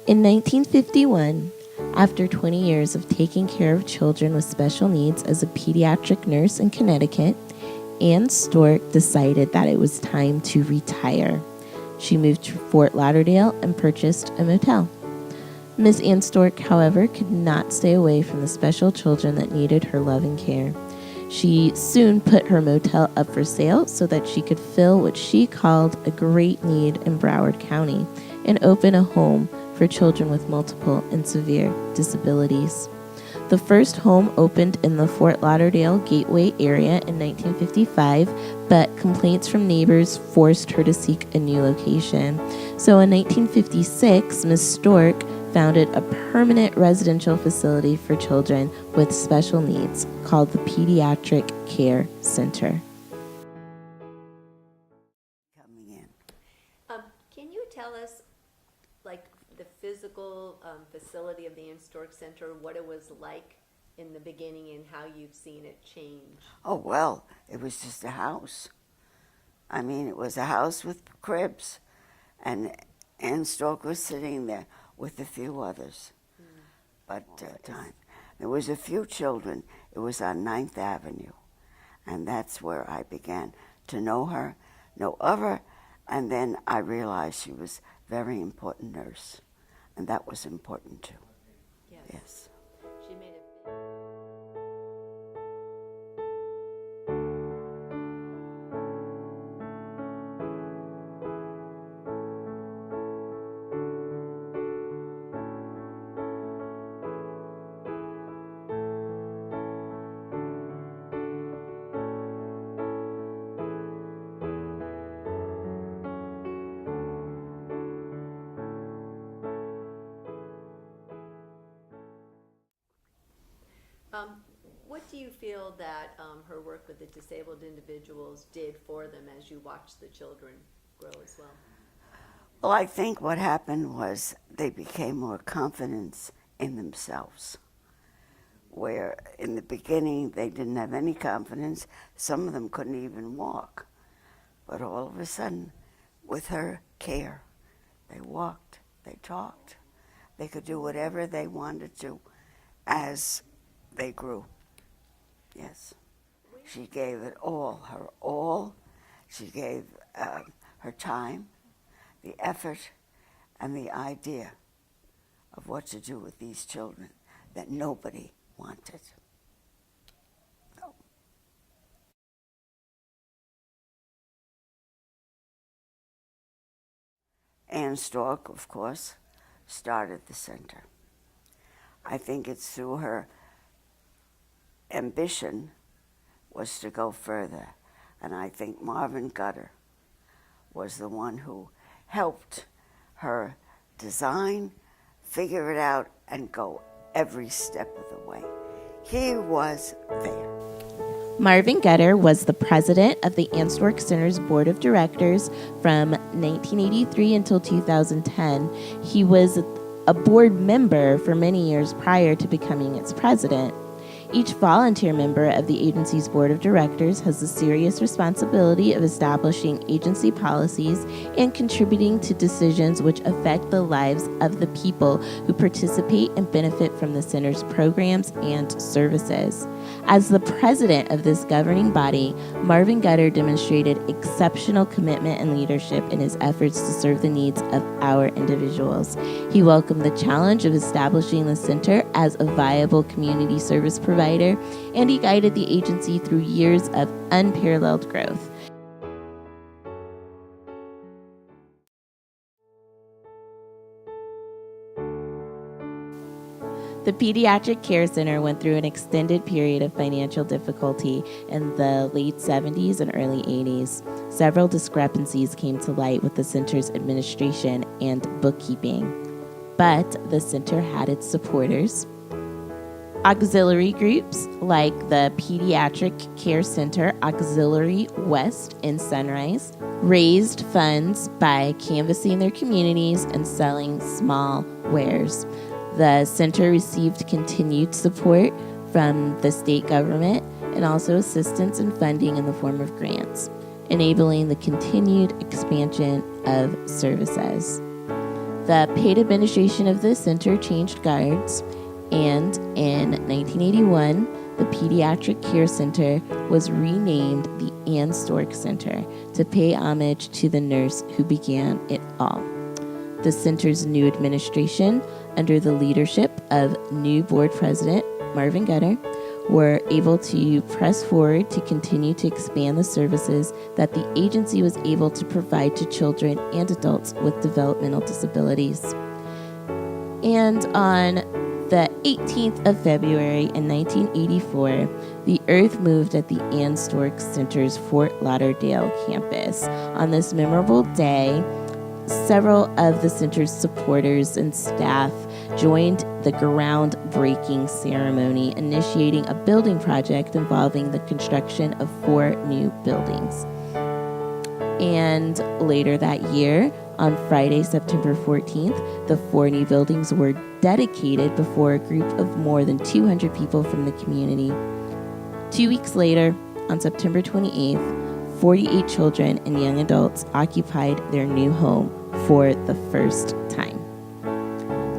In 1951, after 20 years of taking care of children with special needs as a pediatric nurse in Connecticut, Ann Storck decided that it was time to retire. She moved to Fort Lauderdale and purchased a motel. Miss Ann Storck, however, could not stay away from the special children that needed her love and care. She soon put her motel up for sale so that she could fill what she called a great need in Broward County and open a home for children with multiple and severe disabilities. The first home opened in the Fort Lauderdale Gateway area in 1955, but complaints from neighbors forced her to seek a new location. So in 1956, Ms. Storck founded a permanent residential facility for children with special needs called the Pediatric Care Center. Coming in. Can you tell us, like, the physical facility of the Ann Storck Center, what it was like in the beginning and how you've seen it change? Oh, well, it was just a house. I mean, it was a house with cribs, and Ann Storck was sitting there with a few others. But there was a few children. It was on 9th Avenue, and that's where I began to know her, know of her, and then I realized she was a very important nurse, and that was important too. Yes. She made a big... What do you feel that her work with the disabled individuals did for them as you watched the children grow as well? Well, I think what happened was they became more confident in themselves, where in the beginning they didn't have any confidence. Some of them couldn't even walk. But all of a sudden, with her care, they walked, they talked, they could do whatever they wanted to as they grew. Yes. She gave it all, her all. She gave her time, the effort, and the idea of what to do with these children that nobody wanted. No. Ann Storck, of course, started the center. I think it's through her ambition was to go further. And I think Marvin Gutter was the one who helped her design, figure it out, and go every step of the way. He was there. Marvin Gutter was the president of the Ann Storck Center's board of directors from 1983 until 2010. He was a board member for many years prior to becoming its president. Each volunteer member of the agency's board of directors has the serious responsibility of establishing agency policies and contributing to decisions which affect the lives of the people who participate and benefit from the center's programs and services. As the president of this governing body, Marvin Gutter demonstrated exceptional commitment and leadership in his efforts to serve the needs of our individuals. He welcomed the challenge of establishing the center as a viable community service provider, and he guided the agency through years of unparalleled growth. The Pediatric Care Center went through an extended period of financial difficulty in the late 70s and early 80s. Several discrepancies came to light with the center's administration and bookkeeping. But the center had its supporters. Auxiliary groups like the Pediatric Care Center Auxiliary West in Sunrise raised funds by canvassing their communities and selling small wares. The center received continued support from the state government and also assistance and funding in the form of grants, enabling the continued expansion of services. The paid administration of the center changed guards, and in 1981, the Pediatric Care Center was renamed the Ann Storck Center to pay homage to the nurse who began it all. The center's new administration, under the leadership of new board president Marvin Gutter, were able to press forward to continue to expand the services that the agency was able to provide to children and adults with developmental disabilities. And on the 18th of February in 1984, the earth moved at the Ann Storck Center's Fort Lauderdale campus. On this memorable day, several of the center's supporters and staff joined the groundbreaking ceremony, initiating a building project involving the construction of 4 new buildings. And later that year, on Friday, September 14th, the 4 new buildings were dedicated before a group of more than 200 people from the community. 2 weeks later, on September 28th, 48 children and young adults occupied their new home for the first time.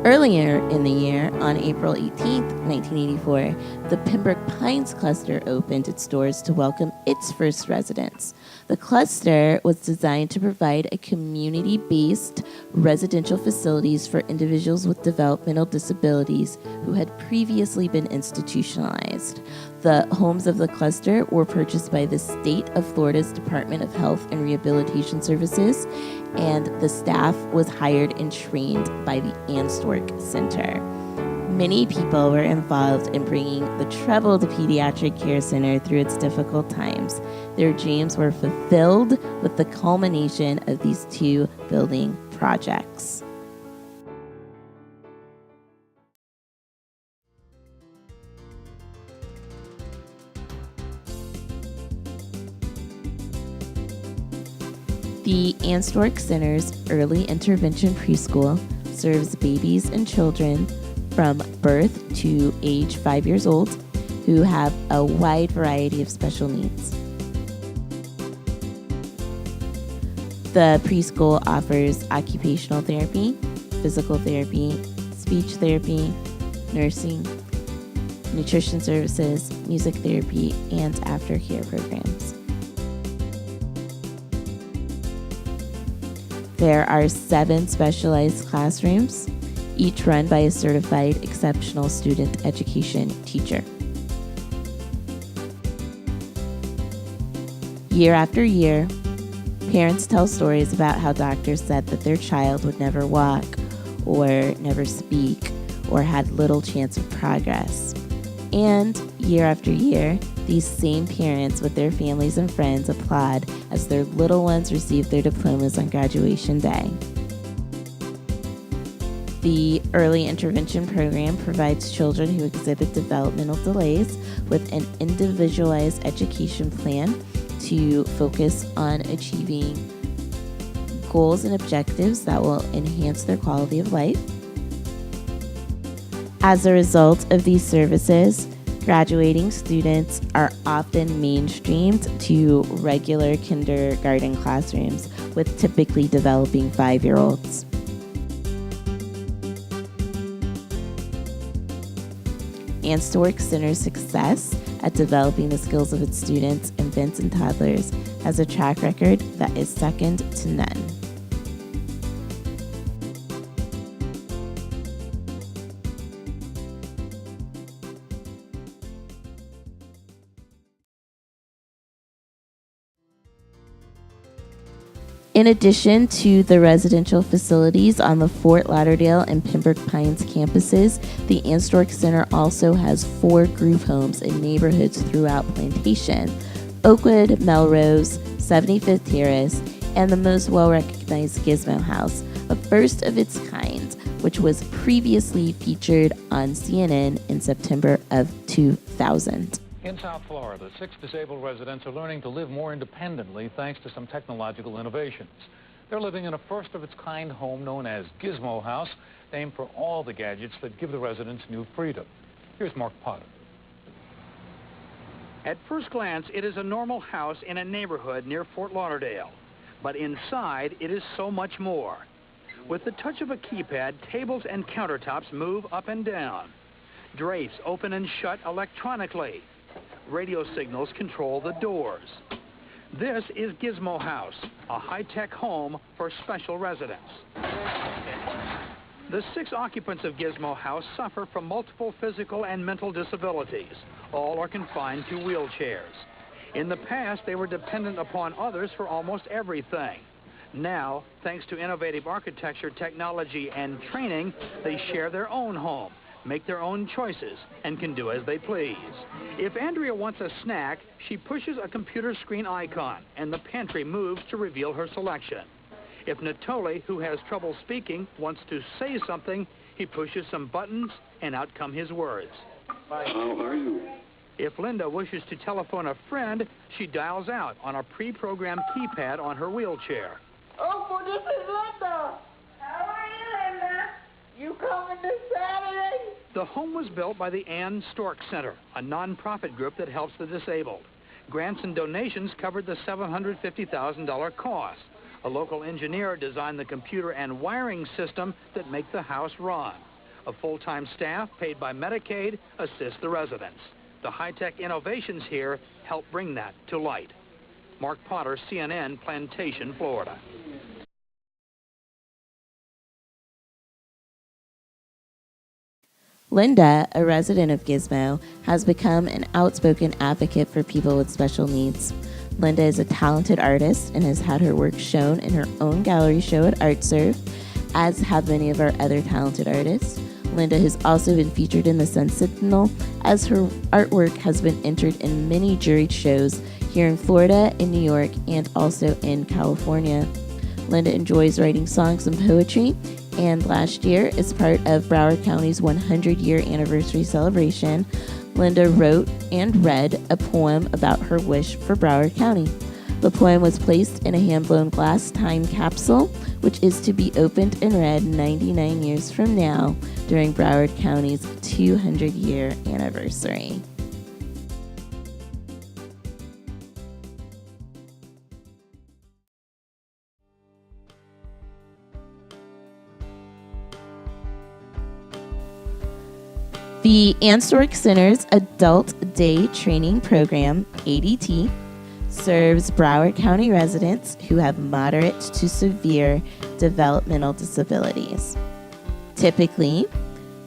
Earlier in the year, on April 18, 1984, the Pembroke Pines cluster opened its doors to welcome its first residents. The cluster was designed to provide a community-based residential facilities for individuals with developmental disabilities who had previously been institutionalized. The homes of the cluster were purchased by the State of Florida's Department of Health and Rehabilitation Services, and the staff was hired and trained by the Ann Storck Center. Many people were involved in bringing the troubled Pediatric Care Center through its difficult times. Their dreams were fulfilled with the culmination of these 2 building projects. The Ann Storck Center's early intervention preschool serves babies and children from birth to age 5 years old who have a wide variety of special needs. The preschool offers occupational therapy, physical therapy, speech therapy, nursing, nutrition services, music therapy, and aftercare programs. There are 7 specialized classrooms, each run by a certified exceptional student education teacher. Year after year, parents tell stories about how doctors said that their child would never walk or never speak or had little chance of progress. And year after year, these same parents with their families and friends applaud as their little ones receive their diplomas on graduation day. The Early Intervention Program provides children who exhibit developmental delays with an individualized education plan to focus on achieving goals and objectives that will enhance their quality of life. As a result of these services, graduating students are often mainstreamed to regular kindergarten classrooms with typically developing 5-year-olds. Ann Storck Center's success at developing the skills of its students, infants, and toddlers has a track record that is second to none. In addition to the residential facilities on the Fort Lauderdale and Pembroke Pines campuses, the Ann Storck Center also has 4 group homes in neighborhoods throughout Plantation: Oakwood, Melrose, 75th Terrace, and the most well-recognized Gizmo House, a first of its kind, which was previously featured on CNN in September of 2000. In South Florida, 6 disabled residents are learning to live more independently thanks to some technological innovations. They're living in a first-of-its-kind home known as Gizmo House, named for all the gadgets that give the residents new freedom. Here's Mark Potter. At first glance, it is a normal house in a neighborhood near Fort Lauderdale. But inside, it is so much more. With the touch of a keypad, tables and countertops move up and down. Drapes open and shut electronically. Radio signals control the doors. This is Gizmo House, a high-tech home for special residents. The 6 occupants of Gizmo House suffer from multiple physical and mental disabilities. All are confined to wheelchairs. In the past, they were dependent upon others for almost everything. Now, thanks to innovative architecture, technology, and training, they share their own home, make their own choices, and can do as they please. If Andrea wants a snack, she pushes a computer screen icon, and the pantry moves to reveal her selection. If Natoli, who has trouble speaking, wants to say something, he pushes some buttons, and out come his words. How are you? If Linda wishes to telephone a friend, she dials out on a pre-programmed keypad on her wheelchair. Oh, well, this is Linda. How are you, Linda? You coming this Saturday? The home was built by the Ann Storck Center, a nonprofit group that helps the disabled. Grants and donations covered the $750,000 cost. A local engineer designed the computer and wiring system that make the house run. A full-time staff paid by Medicaid assists the residents. The high-tech innovations here help bring that to light. Mark Potter, CNN, Plantation, Florida. Linda, a resident of Gizmo, has become an outspoken advocate for people with special needs. Linda is a talented artist and has had her work shown in her own gallery show at ArtServe, as have many of our other talented artists. Linda has also been featured in the Sun Sentinel, as her artwork has been entered in many juried shows here in Florida, in New York, and also in California. Linda enjoys writing songs and poetry, and last year, as part of Broward County's 100-year anniversary celebration, Linda wrote and read a poem about her wish for Broward County. The poem was placed in a hand-blown glass time capsule, which is to be opened and read 99 years from now during Broward County's 200-year anniversary. The Ann Storck Center's Adult Day Training Program, ADT, serves Broward County residents who have moderate to severe developmental disabilities. Typically,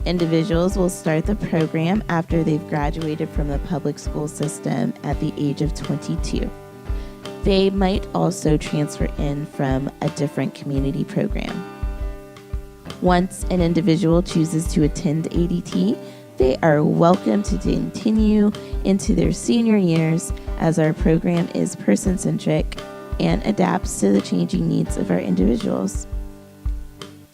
individuals will start the program after they've graduated from the public school system at the age of 22. They might also transfer in from a different community program. Once an individual chooses to attend ADT, they are welcome to continue into their senior years, as our program is person-centric and adapts to the changing needs of our individuals.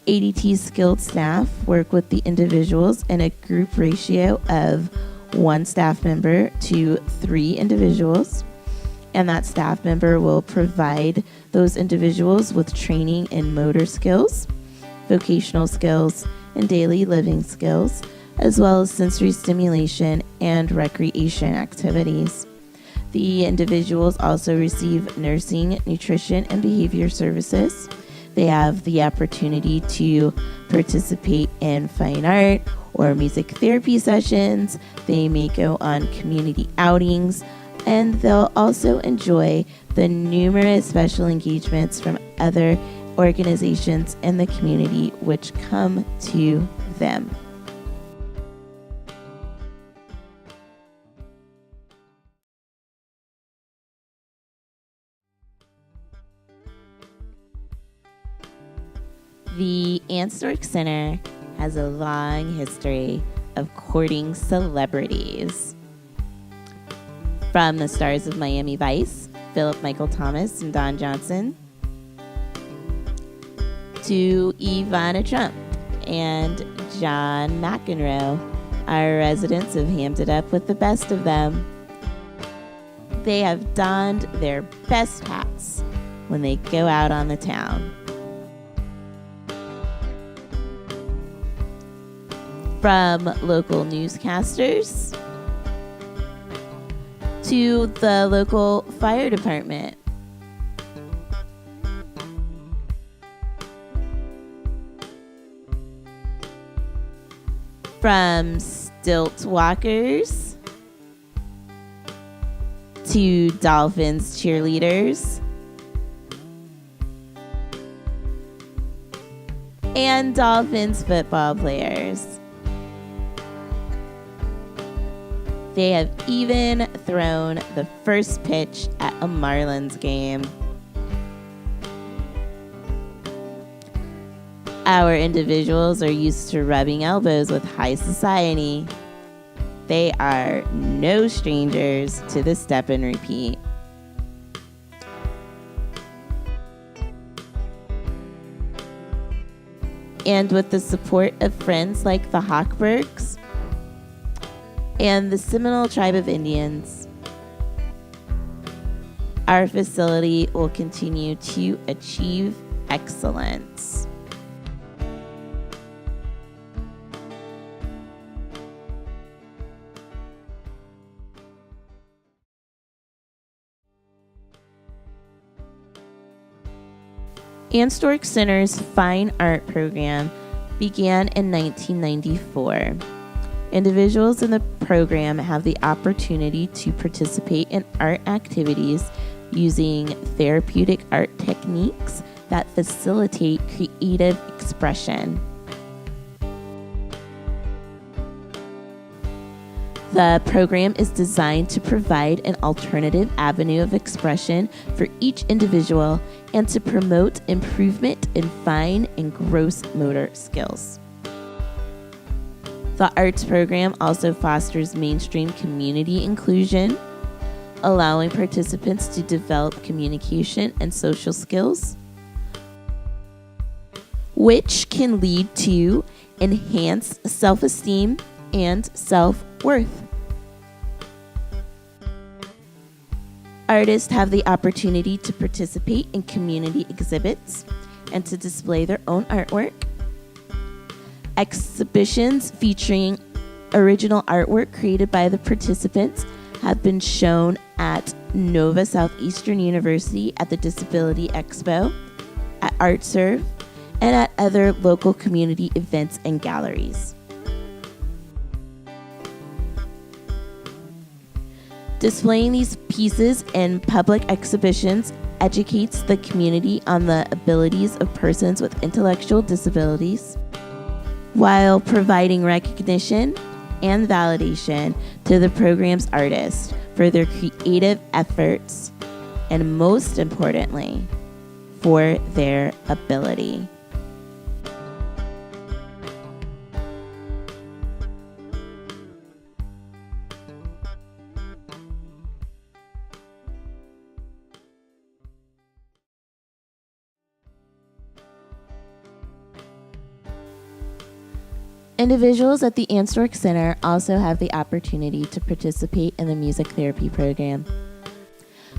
ADT's skilled staff work with the individuals in a group ratio of 1 staff member to 3 individuals, and that staff member will provide those individuals with training in motor skills, vocational skills, and daily living skills, as well as sensory stimulation and recreation activities. The individuals also receive nursing, nutrition, and behavior services. They have the opportunity to participate in fine art or music therapy sessions. They may go on community outings, and they'll also enjoy the numerous special engagements from other organizations in the community which come to them. The Ann Storck Center has a long history of courting celebrities. From the stars of Miami Vice, Philip Michael Thomas and Don Johnson, to Ivana Trump and John McEnroe, our residents have hammed it up with the best of them. They have donned their best hats when they go out on the town. From local newscasters to the local fire department, From stilt walkers to Dolphins cheerleaders and Dolphins football players. They have even thrown the first pitch at a Marlins game. Our individuals are used to rubbing elbows with high society. They are no strangers to the step and repeat. And with the support of friends like the Hochbergs and the Seminole Tribe of Indians, our facility will continue to achieve excellence. Ann Storck Center's Fine Art program began in 1994. Individuals in the program have the opportunity to participate in art activities using therapeutic art techniques that facilitate creative expression. The program is designed to provide an alternative avenue of expression for each individual and to promote improvement in fine and gross motor skills. The arts program also fosters mainstream community inclusion, allowing participants to develop communication and social skills, which can lead to enhanced self-esteem and self-worth. Artists have the opportunity to participate in community exhibits and to display their own artwork. Exhibitions featuring original artwork created by the participants have been shown at Nova Southeastern University at the Disability Expo, at ArtServe, and at other local community events and galleries. Displaying these pieces in public exhibitions educates the community on the abilities of persons with intellectual disabilities, while providing recognition and validation to the program's artists for their creative efforts, and most importantly, for their ability. Individuals at the Ann Storck Center also have the opportunity to participate in the music therapy program.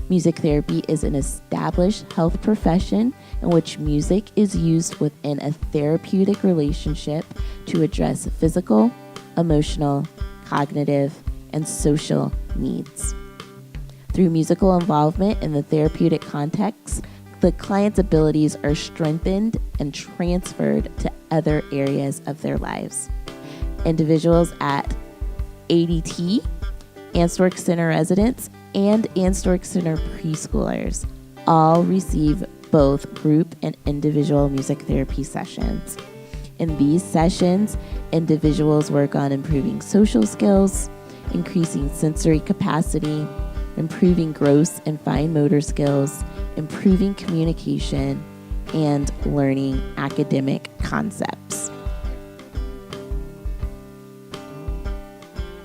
Music therapy is an established health profession in which music is used within a therapeutic relationship to address physical, emotional, cognitive, and social needs. Through musical involvement in the therapeutic context, the client's abilities are strengthened and transferred to other areas of their lives. Individuals at ADT, Ann Storck Center residents, and Ann Storck Center preschoolers all receive both group and individual music therapy sessions. In these sessions, individuals work on improving social skills, increasing sensory capacity, improving gross and fine motor skills, improving communication, and learning academic concepts.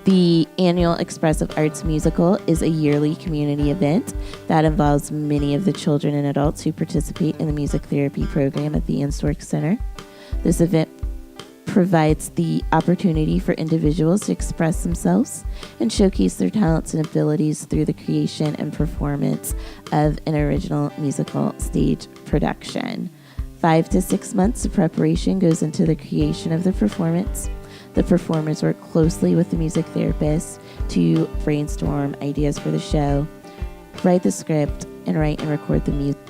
The annual Expressive Arts Musical is a yearly community event that involves many of the children and adults who participate in the music therapy program at the Ann Storck Center. This event provides the opportunity for individuals to express themselves and showcase their talents and abilities through the creation and performance of an original musical stage production. 5 to 6 months of preparation goes into the creation of the performance. The performers work closely with the music therapist to brainstorm ideas for the show, write the script, and write and record the music.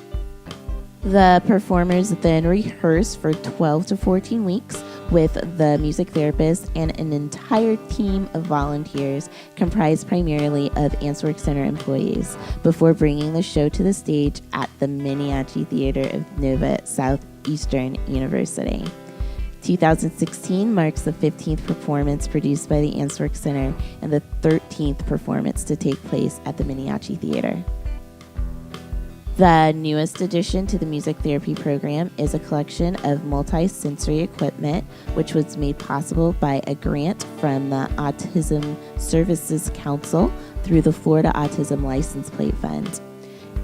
The performers then rehearse for 12 to 14 weeks with the music therapist and an entire team of volunteers comprised primarily of Ann Storck Center employees before bringing the show to the stage at the Miniachi Theater of Nova Southeastern University. 2016 marks the 15th performance produced by the Ann Storck Center and the 13th performance to take place at the Miniachi Theater. The newest addition to the music therapy program is a collection of multi-sensory equipment, which was made possible by a grant from the Autism Services Council through the Florida Autism License Plate Fund.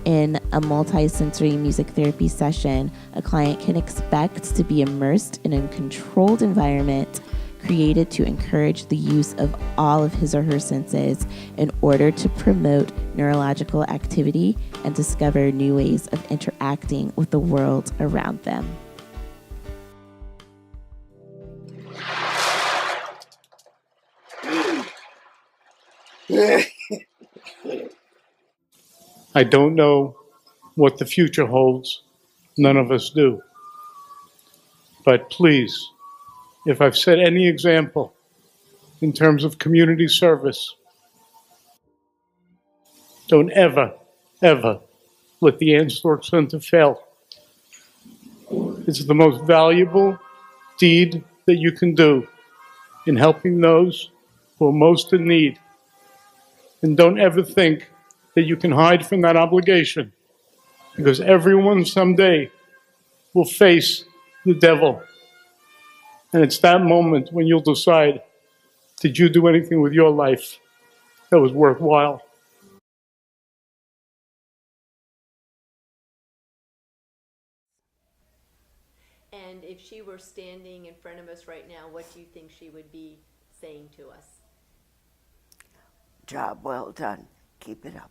In a multi-sensory music therapy session, a client can expect to be immersed in a controlled environment created to encourage the use of all of his or her senses in order to promote neurological activity and discover new ways of interacting with the world around them. I don't know what the future holds. None of us do. But please, if I've set any example in terms of community service, don't ever, ever let the Ann Storck Center fail. It's the most valuable deed that you can do in helping those who are most in need. And don't ever think that you can hide from that obligation, because everyone someday will face the devil. And it's that moment when you'll decide, did you do anything with your life that was worthwhile? And if she were standing in front of us right now, what do you think she would be saying to us? Job well done. Keep it up.